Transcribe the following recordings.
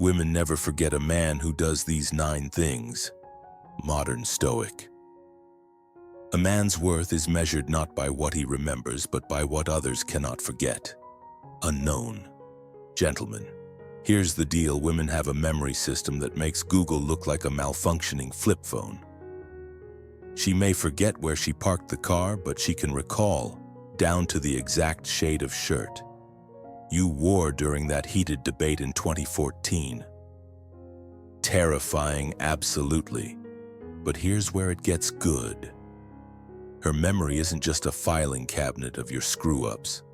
Women never forget a man who does these 9 things. Modern Stoic. A man's worth is measured not by what he remembers, but by what others cannot forget. Unknown. Gentlemen, here's the deal. Women have a memory system that makes Google look like a malfunctioning flip phone. She may forget where she parked the car, but she can recall, down to the exact shade of shirt you wore during that heated debate in 2014. Terrifying, absolutely. But here's where it gets good. Her memory isn't just a filing cabinet of your screw-ups.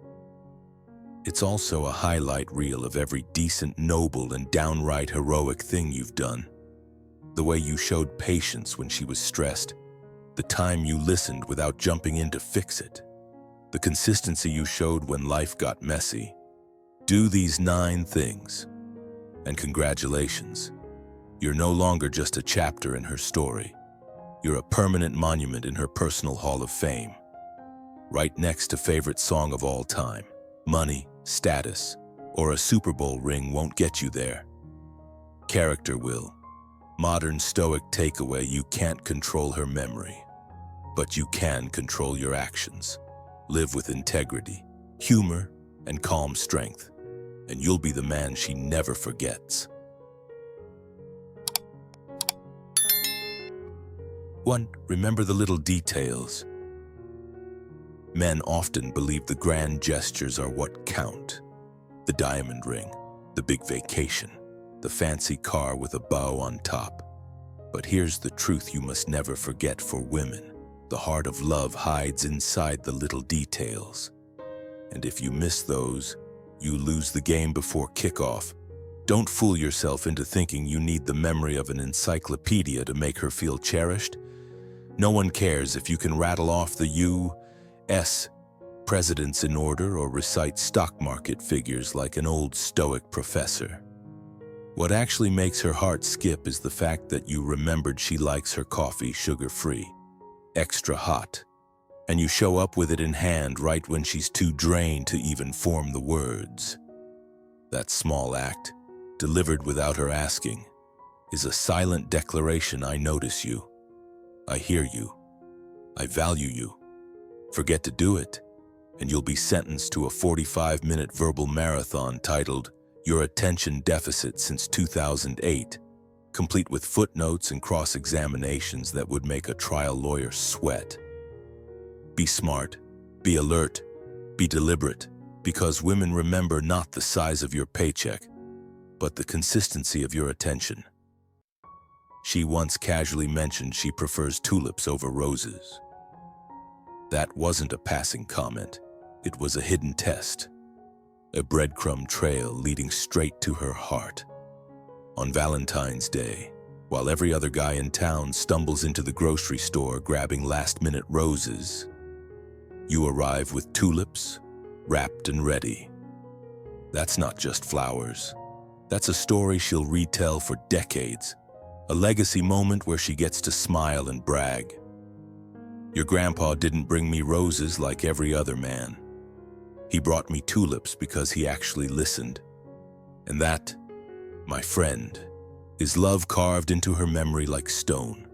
It's also a highlight reel of every decent, noble, and downright heroic thing you've done. The way you showed patience when she was stressed, the time you listened without jumping in to fix it, the consistency you showed when life got messy. Do these 9 things, and congratulations. You're no longer just a chapter in her story. You're a permanent monument in her personal Hall of Fame, right next to favorite song of all time. Money, status, or a Super Bowl ring won't get you there. Character will. Modern Stoic takeaway: you can't control her memory, but you can control your actions. Live with integrity, humor, and calm strength, and you'll be the man she never forgets. 1. Remember the little details. Men often believe the grand gestures are what count. The diamond ring, the big vacation, the fancy car with a bow on top. But here's the truth you must never forget for women. The heart of love hides inside the little details. And if you miss those, you lose the game before kickoff. Don't fool yourself into thinking you need the memory of an encyclopedia to make her feel cherished. No one cares if you can rattle off the U.S. presidents in order or recite stock market figures like an old Stoic professor. What actually makes her heart skip is the fact that you remembered she likes her coffee sugar-free, extra hot, and you show up with it in hand right when she's too drained to even form the words. That small act, delivered without her asking, is a silent declaration: I notice you, I hear you, I value you. Forget to do it, and you'll be sentenced to a 45-minute verbal marathon titled Your Attention Deficit Since 2008, complete with footnotes and cross-examinations that would make a trial lawyer sweat. Be smart, be alert, be deliberate, because women remember not the size of your paycheck, but the consistency of your attention. She once casually mentioned she prefers tulips over roses. That wasn't a passing comment. It was a hidden test, a breadcrumb trail leading straight to her heart. On Valentine's Day, while every other guy in town stumbles into the grocery store grabbing last-minute roses, you arrive with tulips, wrapped and ready. That's not just flowers. That's a story she'll retell for decades, a legacy moment where she gets to smile and brag. Your grandpa didn't bring me roses like every other man. He brought me tulips because he actually listened. And that, my friend, is love carved into her memory like stone.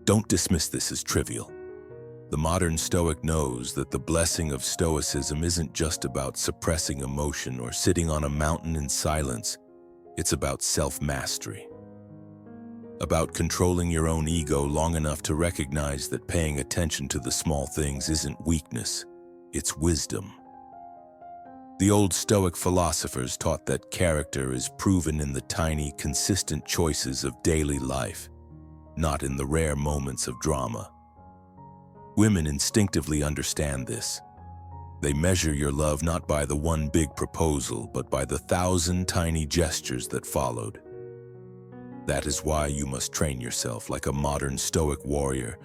Don't dismiss this as trivial. The modern Stoic knows that the blessing of Stoicism isn't just about suppressing emotion or sitting on a mountain in silence. It's about self-mastery. About controlling your own ego long enough to recognize that paying attention to the small things isn't weakness, it's wisdom. The old Stoic philosophers taught that character is proven in the tiny, consistent choices of daily life, not in the rare moments of drama. Women instinctively understand this. They measure your love not by the one big proposal, but by the 1,000 tiny gestures that followed. That is why you must train yourself like a modern Stoic warrior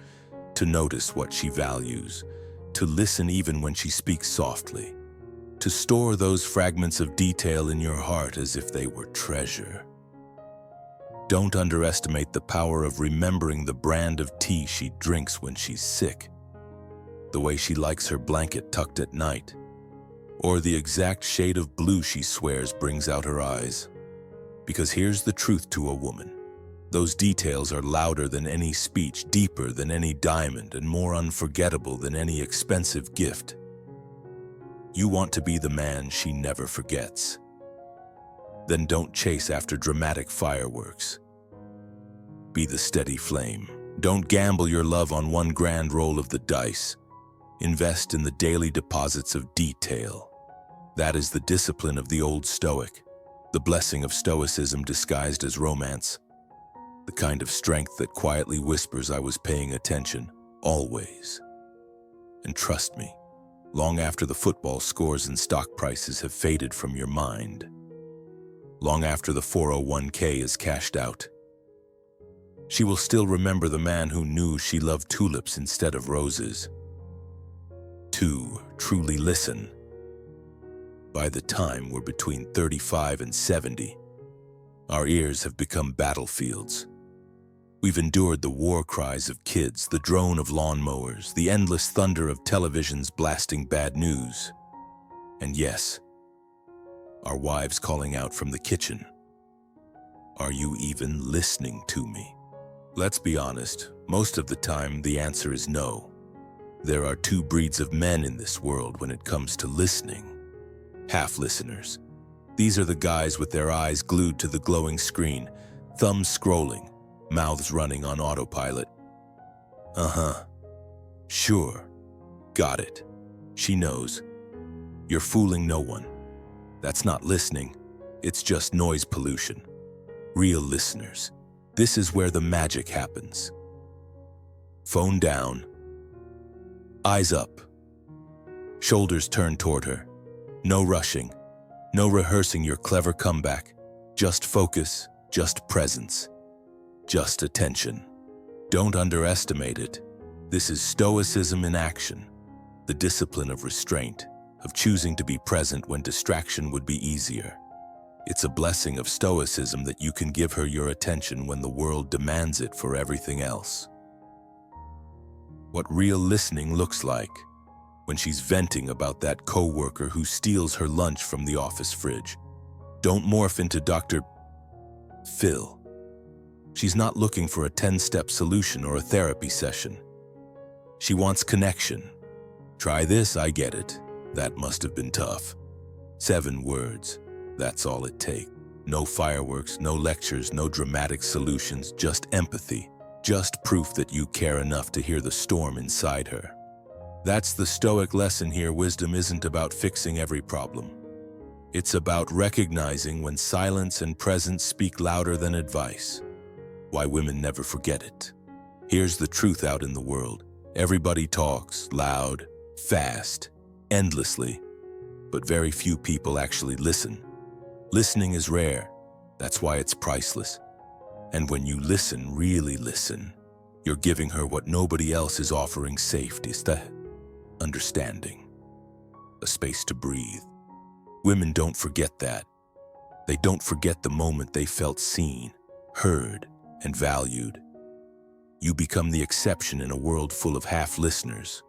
to notice what she values, to listen even when she speaks softly, to store those fragments of detail in your heart as if they were treasure. Don't underestimate the power of remembering the brand of tea she drinks when she's sick, the way she likes her blanket tucked at night, or the exact shade of blue she swears brings out her eyes. Because here's the truth to a woman. Those details are louder than any speech, deeper than any diamond, and more unforgettable than any expensive gift. You want to be the man she never forgets. Then don't chase after dramatic fireworks. Be the steady flame. Don't gamble your love on one grand roll of the dice. Invest in the daily deposits of detail. That is the discipline of the old Stoic, the blessing of Stoicism disguised as romance. The kind of strength that quietly whispers, I was paying attention, always. And trust me, long after the football scores and stock prices have faded from your mind, long after the 401k is cashed out, she will still remember the man who knew she loved tulips instead of roses. 2. Truly listen. By the time we're between 35 and 70, our ears have become battlefields. We've endured the war cries of kids, the drone of lawnmowers, the endless thunder of televisions blasting bad news. And yes, our wives calling out from the kitchen. Are you even listening to me? Let's be honest, most of the time the answer is no. There are two breeds of men in this world when it comes to listening. Half listeners. These are the guys with their eyes glued to the glowing screen, thumbs scrolling, mouths running on autopilot. Sure. Got it. She knows. You're fooling no one. That's not listening. It's just noise pollution. Real listeners. This is where the magic happens. Phone down. Eyes up. Shoulders turned toward her. No rushing. No rehearsing your clever comeback. Just focus. Just presence. Just attention. Don't underestimate it. This is Stoicism in action. The discipline of restraint, of choosing to be present when distraction would be easier. It's a blessing of Stoicism that you can give her your attention when the world demands it for everything else. What real listening looks like when she's venting about that coworker who steals her lunch from the office fridge. Don't morph into Dr. Phil. She's not looking for a 10-step solution or a therapy session. She wants connection. Try this, I get it. That must have been tough. 7 words. That's all it takes. No fireworks, no lectures, no dramatic solutions, just empathy. Just proof that you care enough to hear the storm inside her. That's the Stoic lesson here. Wisdom isn't about fixing every problem. It's about recognizing when silence and presence speak louder than advice. Why women never forget it. Here's the truth out in the world. Everybody talks, loud, fast, endlessly, but very few people actually listen. Listening is rare. That's why it's priceless. And when you listen, really listen, you're giving her what nobody else is offering: safety, understanding, a space to breathe. Women don't forget that. They don't forget the moment they felt seen, heard, and valued. You become the exception in a world full of half-listeners.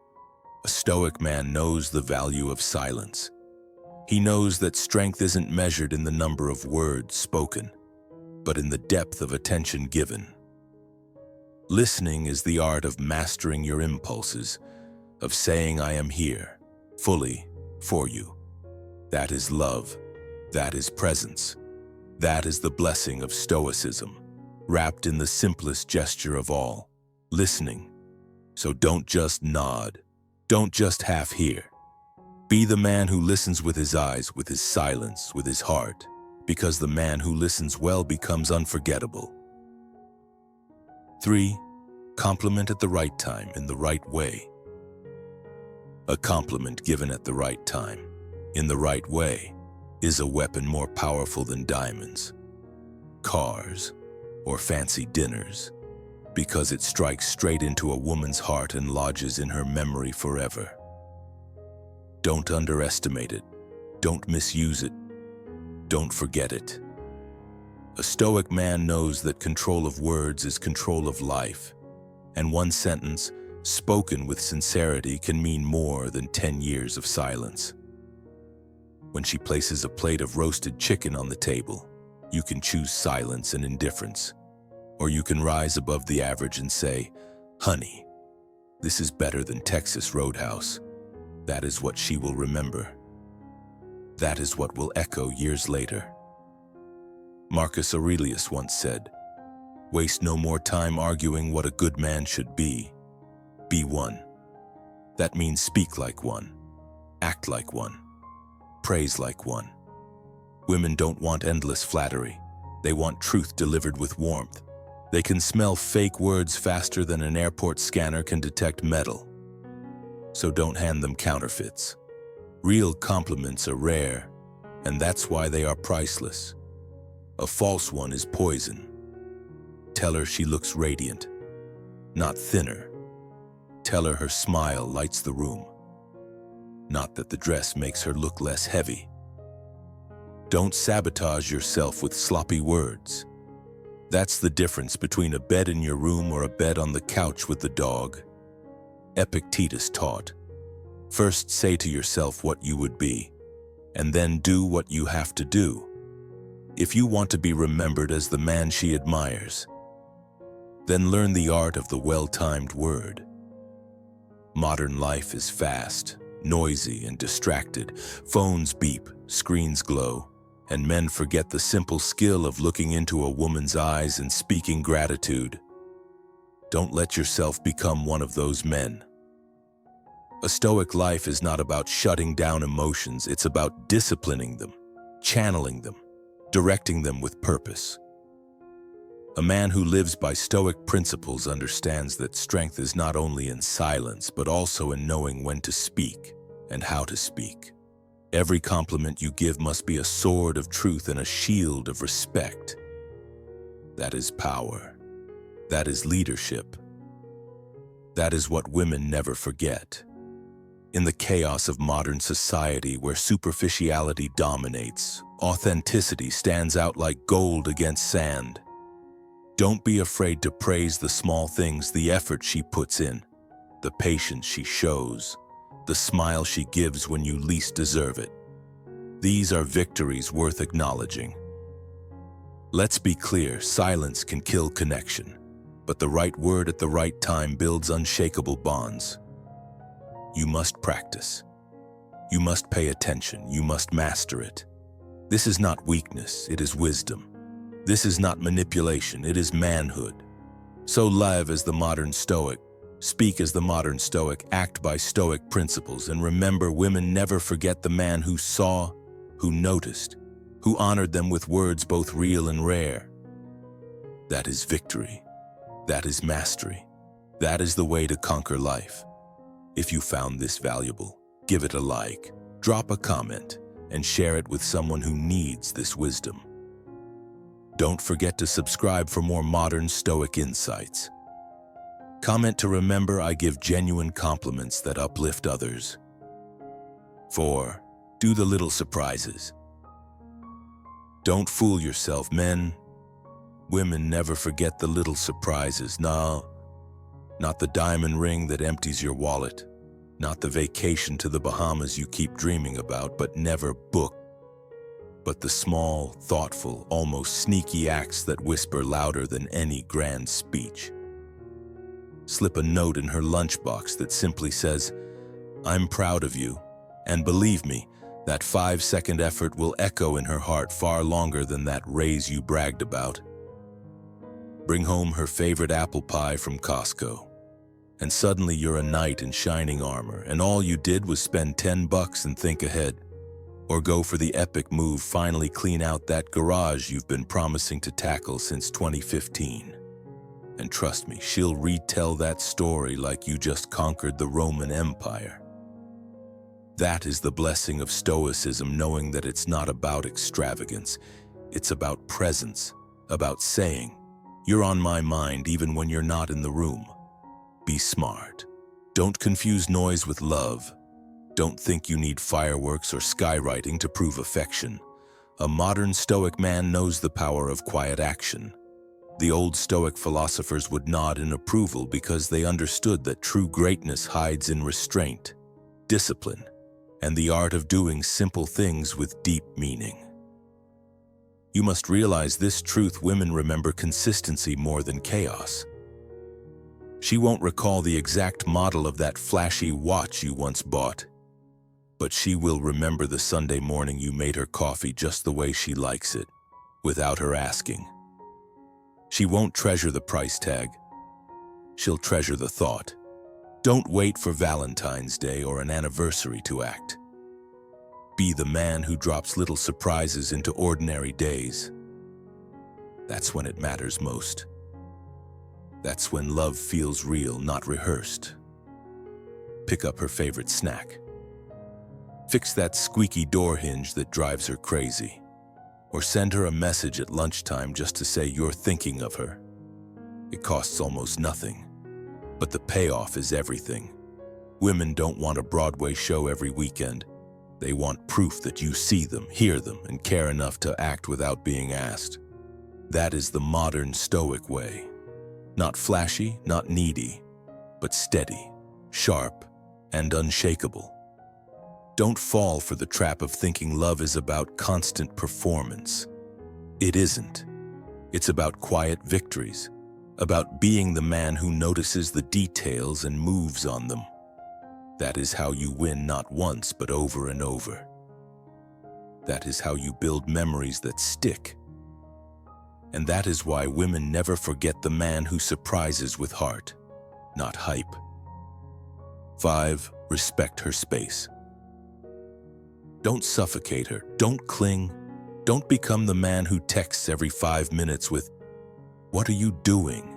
A Stoic man knows the value of silence. He knows that strength isn't measured in the number of words spoken, but in the depth of attention given. Listening is the art of mastering your impulses, of saying, I am here, fully, for you. That is love. That is presence. That is the blessing of Stoicism, wrapped in the simplest gesture of all, listening. So don't just nod. Don't just half hear. Be the man who listens with his eyes, with his silence, with his heart, because the man who listens well becomes unforgettable. 3. Compliment at the right time, in the right way. A compliment given at the right time, in the right way, is a weapon more powerful than diamonds, cars, or fancy dinners, because it strikes straight into a woman's heart and lodges in her memory forever. Don't underestimate it. Don't misuse it. Don't forget it. A Stoic man knows that control of words is control of life, and one sentence, spoken with sincerity, can mean more than 10 years of silence. When she places a plate of roasted chicken on the table, You can choose silence and indifference, or you can rise above the average and say, "Honey, this is better than Texas Roadhouse." That is what she will remember. That is what will echo years later. Marcus Aurelius once said, "Waste no more time arguing what a good man should be. Be one." That means speak like one, act like one, praise like one. Women don't want endless flattery. They want truth delivered with warmth. They can smell fake words faster than an airport scanner can detect metal. So don't hand them counterfeits. Real compliments are rare, and that's why they are priceless. A false one is poison. Tell her she looks radiant, not thinner. Tell her her smile lights the room, not that the dress makes her look less heavy. Don't sabotage yourself with sloppy words. That's the difference between a bed in your room or a bed on the couch with the dog. Epictetus taught, first say to yourself what you would be, and then do what you have to do. If you want to be remembered as the man she admires, then learn the art of the well-timed word. Modern life is fast, noisy, and distracted. Phones beep, screens glow, and men forget the simple skill of looking into a woman's eyes and speaking gratitude. Don't let yourself become one of those men. A Stoic life is not about shutting down emotions, it's about disciplining them, channeling them, directing them with purpose. A man who lives by Stoic principles understands that strength is not only in silence, but also in knowing when to speak and how to speak. Every compliment you give must be a sword of truth and a shield of respect. That is power. That is leadership. That is what women never forget. In the chaos of modern society where superficiality dominates, authenticity stands out like gold against sand. Don't be afraid to praise the small things, the effort she puts in, the patience she shows, the smile she gives when you least deserve it. These are victories worth acknowledging. Let's be clear, silence can kill connection, but the right word at the right time builds unshakable bonds. You must practice. You must pay attention. You must master it. This is not weakness, it is wisdom. This is not manipulation, it is manhood. So live as the modern Stoic, speak as the modern Stoic, act by Stoic principles, and remember, women never forget the man who saw, who noticed, who honored them with words both real and rare. That is victory. That is mastery. That is the way to conquer life. If you found this valuable, give it a like, drop a comment, and share it with someone who needs this wisdom. Don't forget to subscribe for more modern Stoic insights. Comment to remember I give genuine compliments that uplift others. 4. Do the little surprises. Don't fool yourself, men. Women never forget the little surprises. No, not the diamond ring that empties your wallet, not the vacation to the Bahamas you keep dreaming about but never book, but the small, thoughtful, almost sneaky acts that whisper louder than any grand speech. Slip a note in her lunchbox that simply says, "I'm proud of you," and believe me, that 5-second effort will echo in her heart far longer than that raise you bragged about. Bring home her favorite apple pie from Costco, and suddenly you're a knight in shining armor, and all you did was spend $10 and think ahead. Or go for the epic move, finally clean out that garage you've been promising to tackle since 2015. And trust me, she'll retell that story like you just conquered the Roman Empire. That is the blessing of Stoicism, knowing that it's not about extravagance. It's about presence, about saying, "You're on my mind even when you're not in the room." Be smart. Don't confuse noise with love. Don't think you need fireworks or skywriting to prove affection. A modern Stoic man knows the power of quiet action. The old Stoic philosophers would nod in approval because they understood that true greatness hides in restraint, discipline, and the art of doing simple things with deep meaning. You must realize this truth: women remember consistency more than chaos. She won't recall the exact model of that flashy watch you once bought, but she will remember the Sunday morning you made her coffee just the way she likes it, without her asking. She won't treasure the price tag. She'll treasure the thought. Don't wait for Valentine's Day or an anniversary to act. Be the man who drops little surprises into ordinary days. That's when it matters most. That's when love feels real, not rehearsed. Pick up her favorite snack. Fix that squeaky door hinge that drives her crazy. Or send her a message at lunchtime just to say you're thinking of her. It costs almost nothing, but the payoff is everything. Women don't want a Broadway show every weekend. They want proof that you see them, hear them, and care enough to act without being asked. That is the modern Stoic way. Not flashy, not needy, but steady, sharp, and unshakable. Don't fall for the trap of thinking love is about constant performance. It isn't. It's about quiet victories, about being the man who notices the details and moves on them. That is how you win, not once, but over and over. That is how you build memories that stick. And that is why women never forget the man who surprises with heart, not hype. 5. Respect her space. Don't suffocate her. Don't cling. Don't become the man who texts every 5 minutes with, "What are you doing?"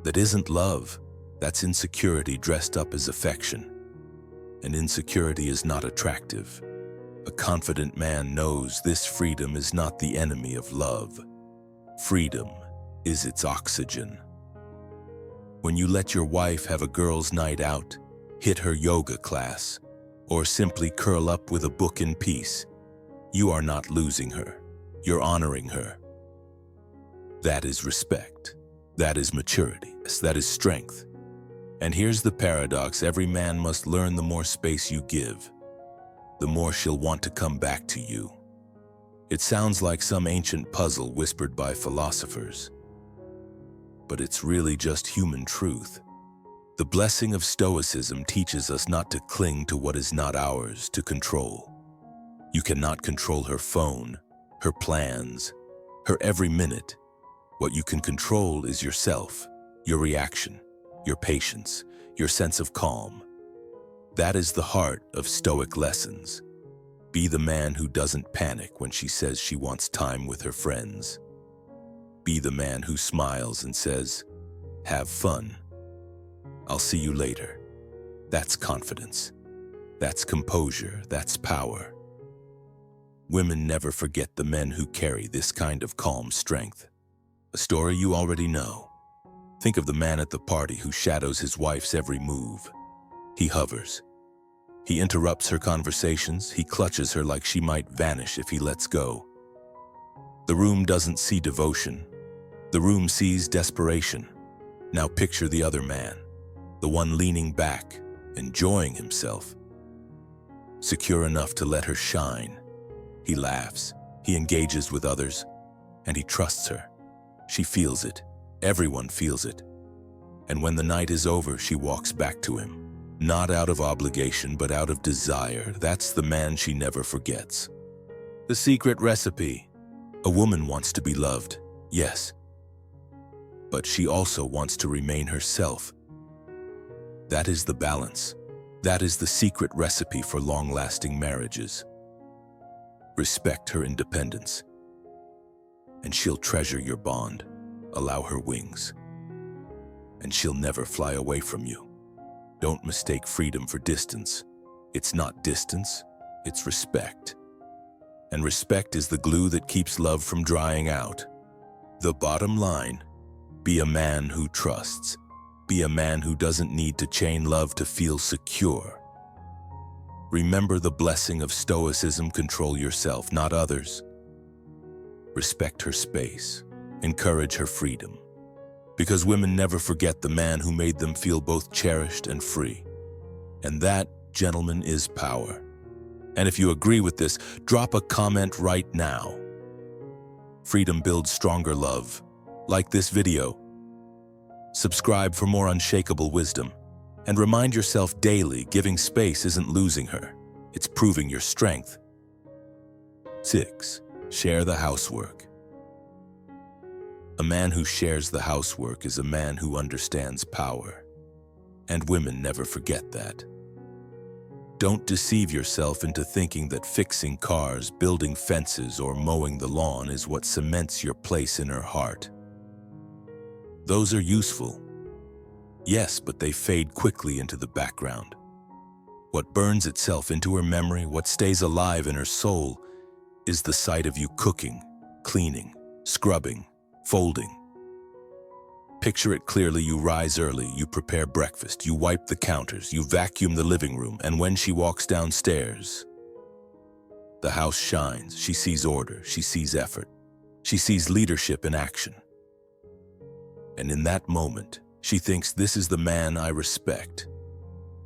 That isn't love. That's insecurity dressed up as affection. And insecurity is not attractive. A confident man knows this freedom is not the enemy of love. Freedom is its oxygen. When you let your wife have a girls' night out, hit her yoga class, or simply curl up with a book in peace, you are not losing her. You're honoring her. That is respect. That is maturity. That is strength. And here's the paradox: every man must learn the more space you give, the more she'll want to come back to you. It sounds like some ancient puzzle whispered by philosophers, but it's really just human truth. The Blessing of Stoicism teaches us not to cling to what is not ours to control. You cannot control her phone, her plans, her every minute. What you can control is yourself, your reaction, your patience, your sense of calm. That is the heart of Stoic lessons. Be the man who doesn't panic when she says she wants time with her friends. Be the man who smiles and says, "Have fun. I'll see you later." That's confidence. That's composure. That's power. Women never forget the men who carry this kind of calm strength. A story you already know. Think of the man at the party who shadows his wife's every move. He hovers. He interrupts her conversations. He clutches her like she might vanish if he lets go. The room doesn't see devotion. The room sees desperation. Now picture the other man, the one leaning back, enjoying himself, secure enough to let her shine. He laughs, he engages with others, and he trusts her. She feels it. Everyone feels it. And when the night is over, she walks back to him. Not out of obligation, but out of desire. That's the man she never forgets. The secret recipe. A woman wants to be loved, yes. But she also wants to remain herself. That is the balance. That is the secret recipe for long-lasting marriages. Respect her independence, and she'll treasure your bond. Allow her wings, and she'll never fly away from you. Don't mistake freedom for distance. It's not distance, it's respect. And respect is the glue that keeps love from drying out. The bottom line: be a man who trusts. Be a man who doesn't need to chain love to feel secure. Remember the blessing of Stoicism: control yourself, not others. Respect her space. Encourage her freedom. Because women never forget the man who made them feel both cherished and free. And that, gentlemen, is power. And if you agree with this, drop a comment right now. Freedom builds stronger love. Like this video. Subscribe for more unshakable wisdom. And remind yourself daily, giving space isn't losing her. It's proving your strength. 6. Share the housework. A man who shares the housework is a man who understands power. And women never forget that. Don't deceive yourself into thinking that fixing cars, building fences, or mowing the lawn is what cements your place in her heart. Those are useful. Yes, but they fade quickly into the background. What burns itself into her memory, what stays alive in her soul, is the sight of you cooking, cleaning, scrubbing, folding. Picture it clearly. You rise early, you prepare breakfast, you wipe the counters, you vacuum the living room, and when she walks downstairs, the house shines. She sees order, she sees effort, she sees leadership in action. And in that moment, she thinks, this is the man I respect.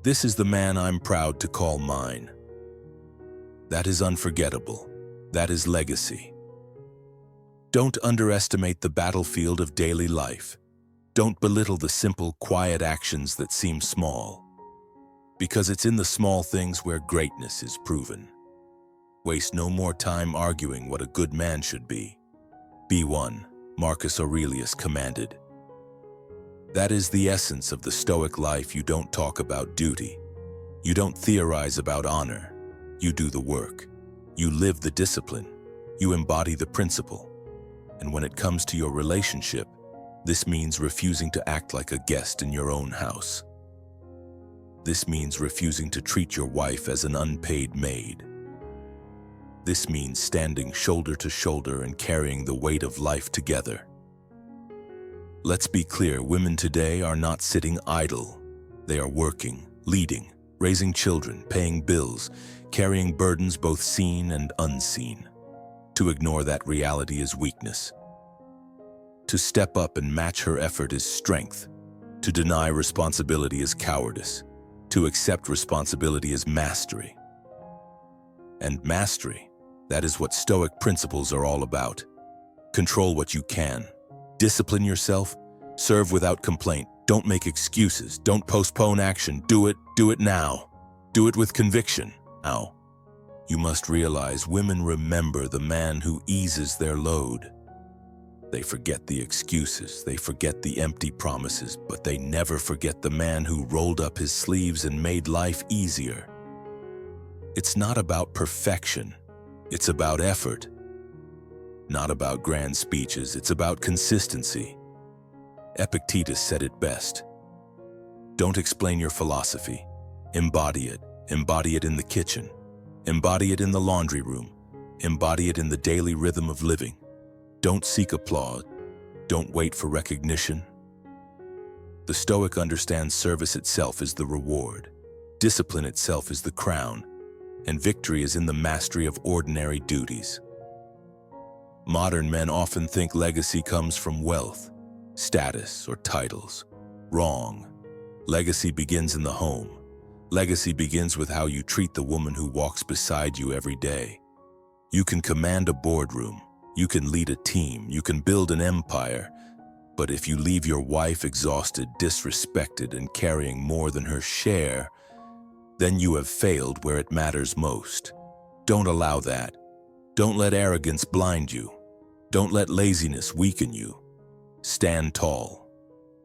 This is the man I'm proud to call mine. That is unforgettable. That is legacy. Don't underestimate the battlefield of daily life. Don't belittle the simple, quiet actions that seem small. Because it's in the small things where greatness is proven. Waste no more time arguing what a good man should be. Be one, Marcus Aurelius commanded. That is the essence of the Stoic life. You don't talk about duty. You don't theorize about honor. You do the work. You live the discipline. You embody the principle. And when it comes to your relationship, this means refusing to act like a guest in your own house. This means refusing to treat your wife as an unpaid maid. This means standing shoulder to shoulder and carrying the weight of life together. Let's be clear, women today are not sitting idle. They are working, leading, raising children, paying bills, carrying burdens both seen and unseen. To ignore that reality is weakness. To step up and match her effort is strength. To deny responsibility is cowardice. To accept responsibility is mastery. And mastery, that is what Stoic principles are all about. Control what you can. Discipline yourself. Serve without complaint. Don't make excuses. Don't postpone action. Do it now. Do it with conviction. Now. You must realize women remember the man who eases their load. They forget the excuses, they forget the empty promises, but they never forget the man who rolled up his sleeves and made life easier. It's not about perfection, it's about effort. Not about grand speeches, it's about consistency. Epictetus said it best. Don't explain your philosophy. Embody it. Embody it in the kitchen. Embody it in the laundry room. Embody it in the daily rhythm of living. Don't seek applause. Don't wait for recognition. The Stoic understands service itself is the reward. Discipline itself is the crown. And victory is in the mastery of ordinary duties. Modern men often think legacy comes from wealth, status, or titles. Wrong. Legacy begins in the home. Legacy begins with how you treat the woman who walks beside you every day. You can command a boardroom, you can lead a team, you can build an empire, but if you leave your wife exhausted, disrespected, and carrying more than her share, then you have failed where it matters most. Don't allow that. Don't let arrogance blind you. Don't let laziness weaken you. Stand tall.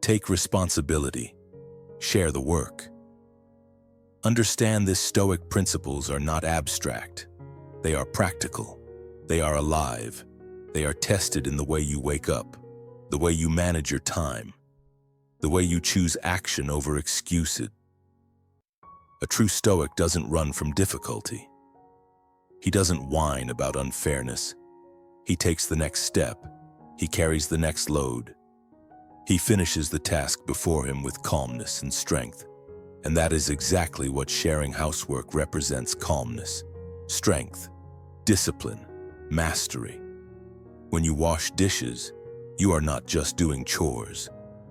Take responsibility. Share the work. Understand this Stoic principles are not abstract. They are practical. They are alive. They are tested in the way you wake up, the way you manage your time, the way you choose action over excuses. A true Stoic doesn't run from difficulty. He doesn't whine about unfairness. He takes the next step. He carries the next load. He finishes the task before him with calmness and strength. And that is exactly what sharing housework represents: calmness, strength, discipline, mastery. When you wash dishes, you are not just doing chores.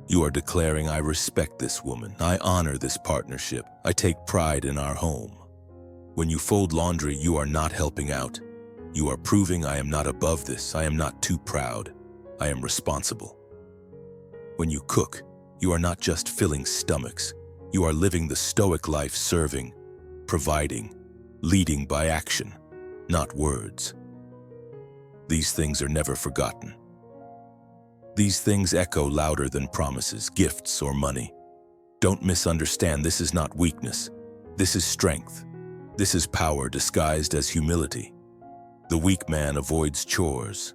You are declaring, I respect this woman, I honor this partnership, I take pride in our home. When you fold laundry, you are not helping out. You are proving I am not above this, I am not too proud, I am responsible. When you cook, you are not just filling stomachs, you are living the Stoic life, serving, providing, leading by action, not words. These things are never forgotten. These things echo louder than promises, gifts, or money. Don't misunderstand, this is not weakness. This is strength. This is power disguised as humility. The weak man avoids chores.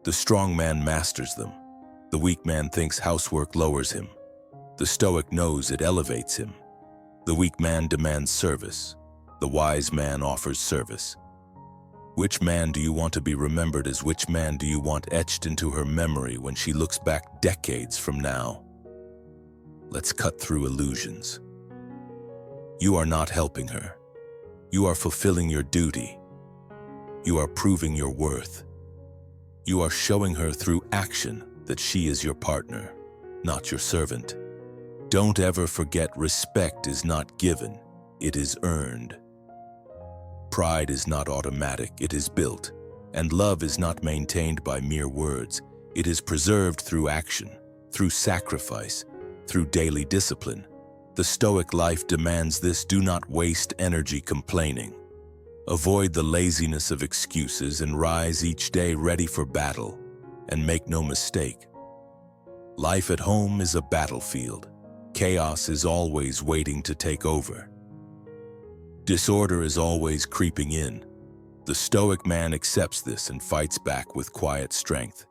The strong man masters them. The weak man thinks housework lowers him. The Stoic knows it elevates him. The weak man demands service. The wise man offers service. Which man do you want to be remembered as? Which man do you want etched into her memory when she looks back decades from now? Let's cut through illusions. You are not helping her. You are fulfilling your duty. You are proving your worth. You are showing her through action that she is your partner, not your servant. Don't ever forget, respect is not given, it is earned. Pride is not automatic, it is built. And love is not maintained by mere words. It is preserved through action, through sacrifice, through daily discipline. The Stoic life demands this. Do not waste energy complaining. Avoid the laziness of excuses and rise each day ready for battle. And make no mistake, life at home is a battlefield. Chaos is always waiting to take over. Disorder is always creeping in. The Stoic man accepts this and fights back with quiet strength.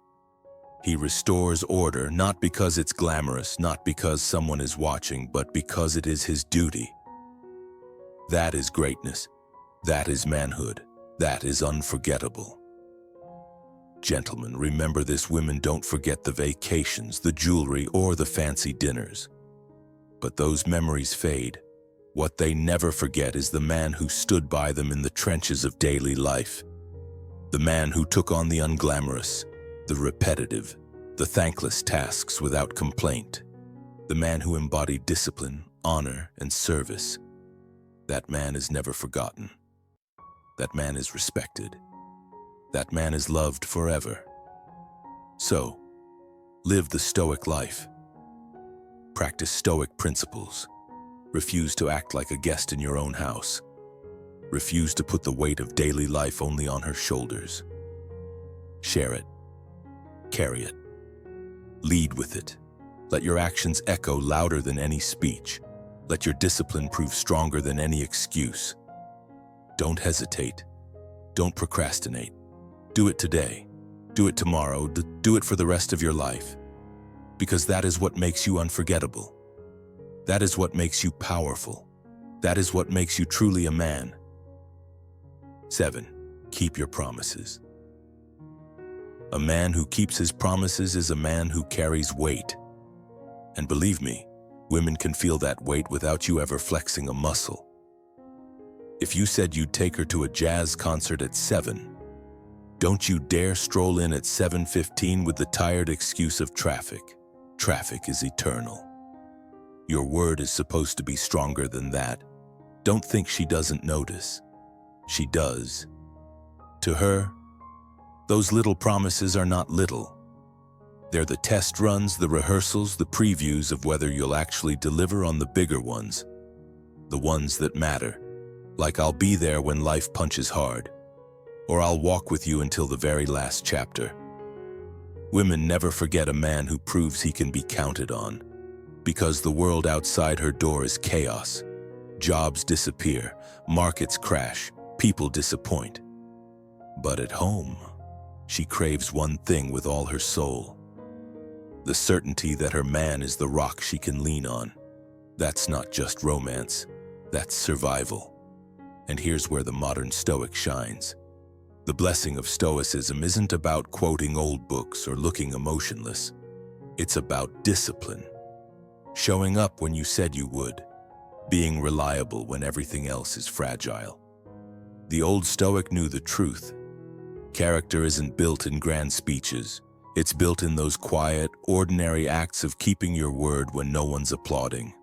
He restores order, not because it's glamorous, not because someone is watching, but because it is his duty. That is greatness. That is manhood. That is unforgettable. Gentlemen, remember this. Women, don't forget the vacations, the jewelry, or the fancy dinners. But those memories fade. What they never forget is the man who stood by them in the trenches of daily life. The man who took on the unglamorous, the repetitive, the thankless tasks without complaint. The man who embodied discipline, honor, and service. That man is never forgotten. That man is respected. That man is loved forever. So, live the Stoic life. Practice Stoic principles. Refuse to act like a guest in your own house. Refuse to put the weight of daily life only on her shoulders. Share it. Carry it. Lead with it. Let your actions echo louder than any speech. Let your discipline prove stronger than any excuse. Don't hesitate. Don't procrastinate. Do it today. Do it tomorrow. Do it for the rest of your life. Because that is what makes you unforgettable. That is what makes you powerful. That is what makes you truly a man. 7. Keep your promises. A man who keeps his promises is a man who carries weight. And believe me, women can feel that weight without you ever flexing a muscle. If you said you'd take her to a jazz concert at 7, don't you dare stroll in at 7:15 with the tired excuse of traffic. Traffic is eternal. Your word is supposed to be stronger than that. Don't think she doesn't notice. She does. To her, those little promises are not little. They're the test runs, the rehearsals, the previews of whether you'll actually deliver on the bigger ones. The ones that matter. Like, I'll be there when life punches hard. Or I'll walk with you until the very last chapter. Women never forget a man who proves he can be counted on. Because the world outside her door is chaos. Jobs disappear, markets crash, people disappoint. But at home, she craves one thing with all her soul. The certainty that her man is the rock she can lean on. That's not just romance, that's survival. And here's where the modern Stoic shines. The Blessing of Stoicism isn't about quoting old books or looking emotionless. It's about discipline. Showing up when you said you would. Being reliable when everything else is fragile. The old Stoic knew the truth. Character isn't built in grand speeches. It's built in those quiet, ordinary acts of keeping your word when no one's applauding.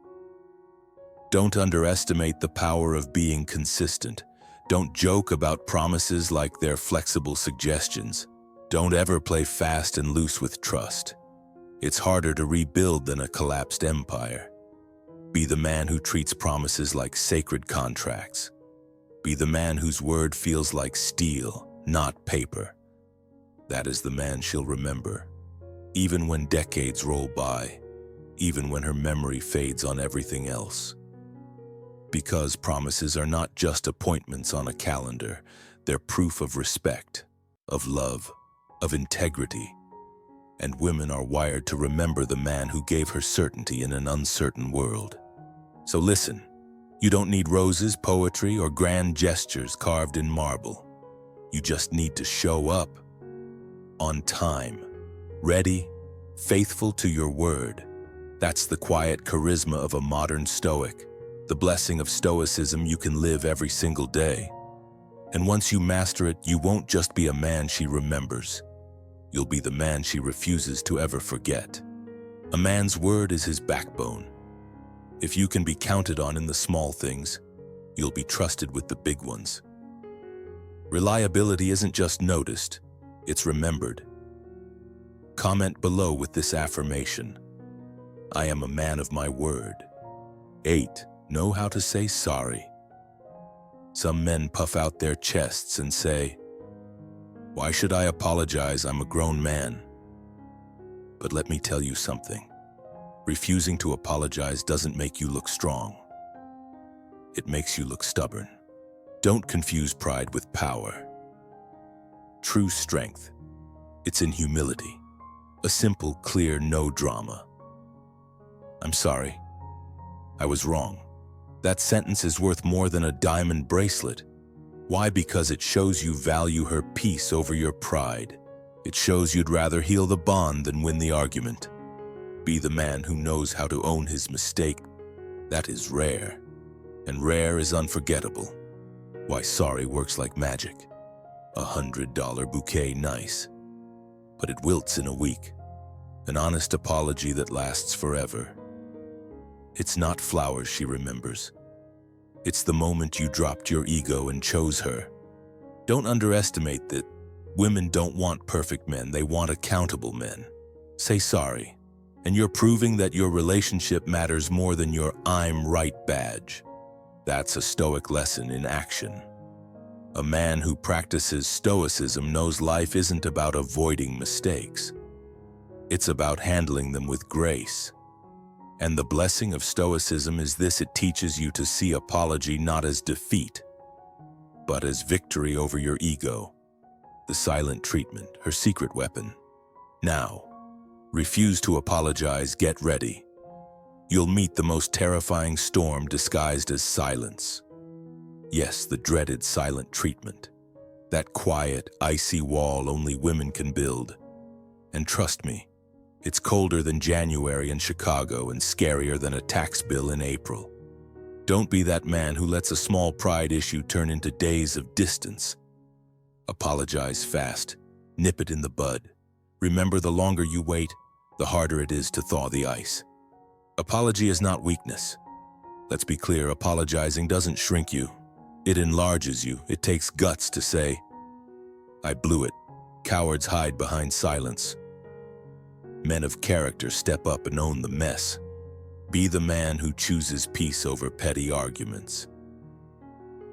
Don't underestimate the power of being consistent. Don't joke about promises like they're flexible suggestions. Don't ever play fast and loose with trust. It's harder to rebuild than a collapsed empire. Be the man who treats promises like sacred contracts. Be the man whose word feels like steel, not paper. That is the man she'll remember, even when decades roll by, even when her memory fades on everything else. Because promises are not just appointments on a calendar, they're proof of respect, of love, of integrity. And women are wired to remember the man who gave her certainty in an uncertain world. So listen, you don't need roses, poetry, or grand gestures carved in marble. You just need to show up on time, ready, faithful to your word. That's the quiet charisma of a modern Stoic, the blessing of Stoicism you can live every single day. And once you master it, you won't just be a man she remembers. You'll be the man she refuses to ever forget. A man's word is his backbone. If you can be counted on in the small things, you'll be trusted with the big ones. Reliability isn't just noticed, it's remembered. Comment below with this affirmation: I am a man of my word. 8. Know how to say sorry. Some men puff out their chests and say, "Why should I apologize? I'm a grown man." But let me tell you something. Refusing to apologize doesn't make you look strong. It makes you look stubborn. Don't confuse pride with power. True strength, it's in humility. A simple, clear no drama. "I'm sorry. I was wrong." That sentence is worth more than a diamond bracelet. Why? Because it shows you value her peace over your pride. It shows you'd rather heal the bond than win the argument. Be the man who knows how to own his mistake. That is rare, and rare is unforgettable. Why, sorry works like magic. $100 bouquet, nice, but it wilts in a week. An honest apology that lasts forever. It's not flowers she remembers. It's the moment you dropped your ego and chose her. Don't underestimate that women don't want perfect men, they want accountable men. Say sorry, and you're proving that your relationship matters more than your "I'm right" badge. That's a Stoic lesson in action. A man who practices Stoicism knows life isn't about avoiding mistakes. It's about handling them with grace. And the blessing of Stoicism is this: it teaches you to see apology not as defeat, but as victory over your ego. The silent treatment, her secret weapon. Now, refuse to apologize, get ready. You'll meet the most terrifying storm disguised as silence. Yes, the dreaded silent treatment. That quiet, icy wall only women can build. And trust me, it's colder than January in Chicago and scarier than a tax bill in April. Don't be that man who lets a small pride issue turn into days of distance. Apologize fast. Nip it in the bud. Remember, the longer you wait, the harder it is to thaw the ice. Apology is not weakness. Let's be clear, apologizing doesn't shrink you. It enlarges you. It takes guts to say, "I blew it." Cowards hide behind silence. Men of character step up and own the mess. Be the man who chooses peace over petty arguments.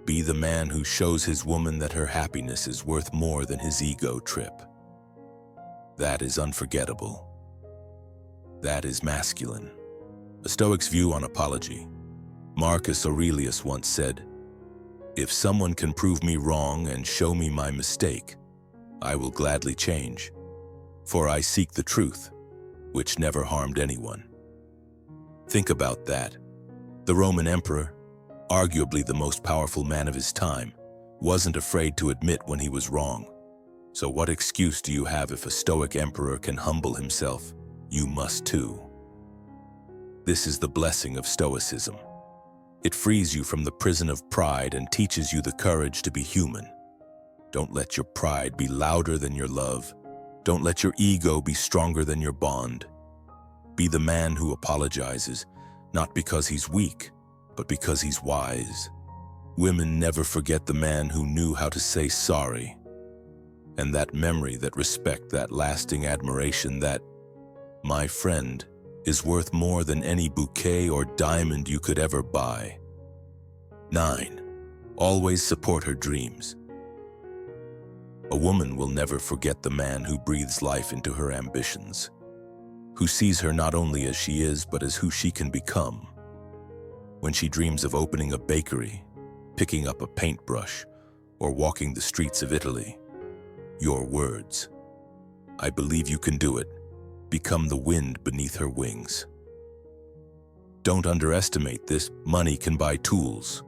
Be the man who shows his woman that her happiness is worth more than his ego trip. That is unforgettable. That is masculine. A Stoic's view on apology. Marcus Aurelius once said, "If someone can prove me wrong and show me my mistake, I will gladly change, for I seek the truth, which never harmed anyone." Think about that. The Roman emperor, arguably the most powerful man of his time, wasn't afraid to admit when he was wrong. So what excuse do you have if a Stoic emperor can humble himself? You must too. This is the blessing of Stoicism. It frees you from the prison of pride and teaches you the courage to be human. Don't let your pride be louder than your love. Don't let your ego be stronger than your bond. Be the man who apologizes, not because he's weak, but because he's wise. Women never forget the man who knew how to say sorry, and that memory, that respect, that lasting admiration, that, my friend, is worth more than any bouquet or diamond you could ever buy. 9. Always support her dreams. A woman will never forget the man who breathes life into her ambitions, who sees her not only as she is, but as who she can become. When she dreams of opening a bakery, picking up a paintbrush, or walking the streets of Italy, your words, "I believe you can do it," become the wind beneath her wings. Don't underestimate this. Money can buy tools,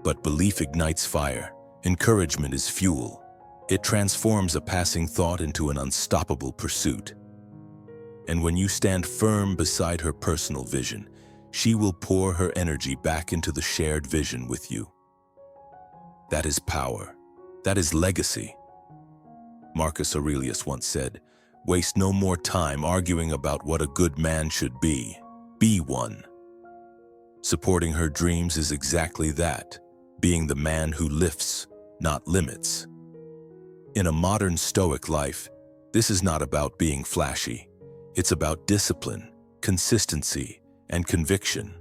but belief ignites fire. Encouragement is fuel. It transforms a passing thought into an unstoppable pursuit. And when you stand firm beside her personal vision, she will pour her energy back into the shared vision with you. That is power. That is legacy. Marcus Aurelius once said, "Waste no more time arguing about what a good man should be. Be one." Supporting her dreams is exactly that, being the man who lifts, not limits. In a modern Stoic life, this is not about being flashy. It's about discipline, consistency, and conviction.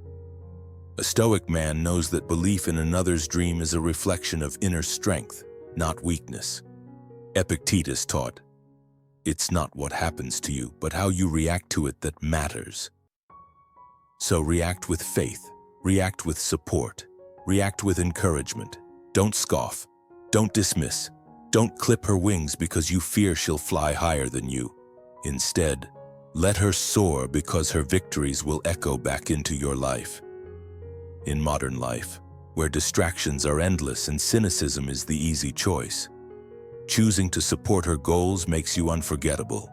A Stoic man knows that belief in another's dream is a reflection of inner strength, not weakness. Epictetus taught, "It's not what happens to you, but how you react to it that matters." So react with faith, react with support, react with encouragement. Don't scoff, don't dismiss, don't clip her wings because you fear she'll fly higher than you. Instead, let her soar because her victories will echo back into your life. In modern life, where distractions are endless and cynicism is the easy choice, choosing to support her goals makes you unforgettable.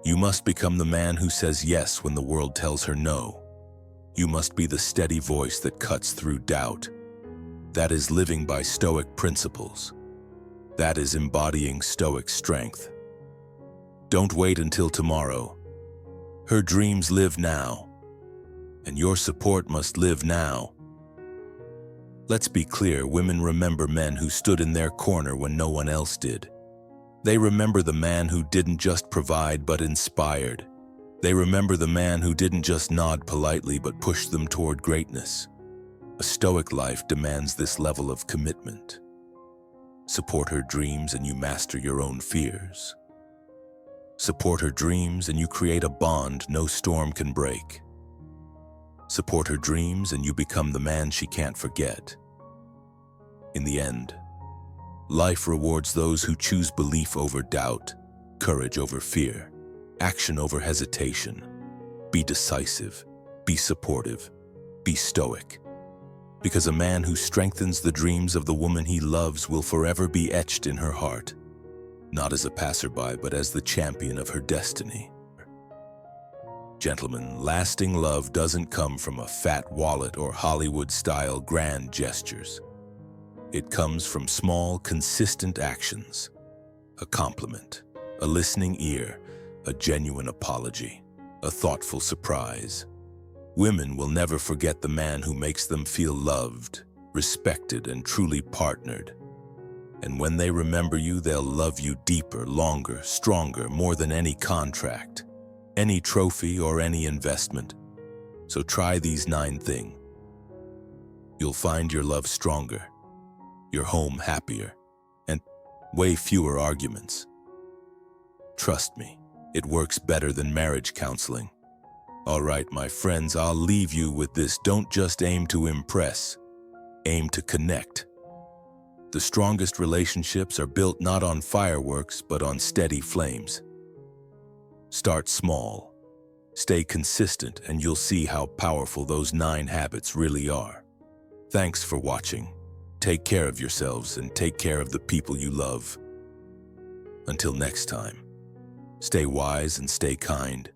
You must become the man who says yes when the world tells her no. You must be the steady voice that cuts through doubt. That is living by Stoic principles. That is embodying Stoic strength. Don't wait until tomorrow. Her dreams live now, and your support must live now. Let's be clear, women remember men who stood in their corner when no one else did. They remember the man who didn't just provide but inspired. They remember the man who didn't just nod politely but pushed them toward greatness. A Stoic life demands this level of commitment. Support her dreams and you master your own fears. Support her dreams and you create a bond no storm can break. Support her dreams and you become the man she can't forget. In the end, life rewards those who choose belief over doubt, courage over fear, action over hesitation. Be decisive, be supportive, be stoic. Because a man who strengthens the dreams of the woman he loves will forever be etched in her heart, not as a passerby, but as the champion of her destiny. Gentlemen, lasting love doesn't come from a fat wallet or Hollywood-style grand gestures. It comes from small, consistent actions. A compliment, a listening ear, a genuine apology, a thoughtful surprise. Women will never forget the man who makes them feel loved, respected, and truly partnered. And when they remember you, they'll love you deeper, longer, stronger, more than any contract, any trophy, or any investment. So try these 9 things. You'll find your love stronger, your home happier, and way fewer arguments. Trust me, it works better than marriage counseling. All right, my friends, I'll leave you with this. Don't just aim to impress, aim to connect. The strongest relationships are built not on fireworks, but on steady flames. Start small, stay consistent, and you'll see how powerful those 9 habits really are. Thanks for watching. Take care of yourselves and take care of the people you love. Until next time, stay wise and stay kind.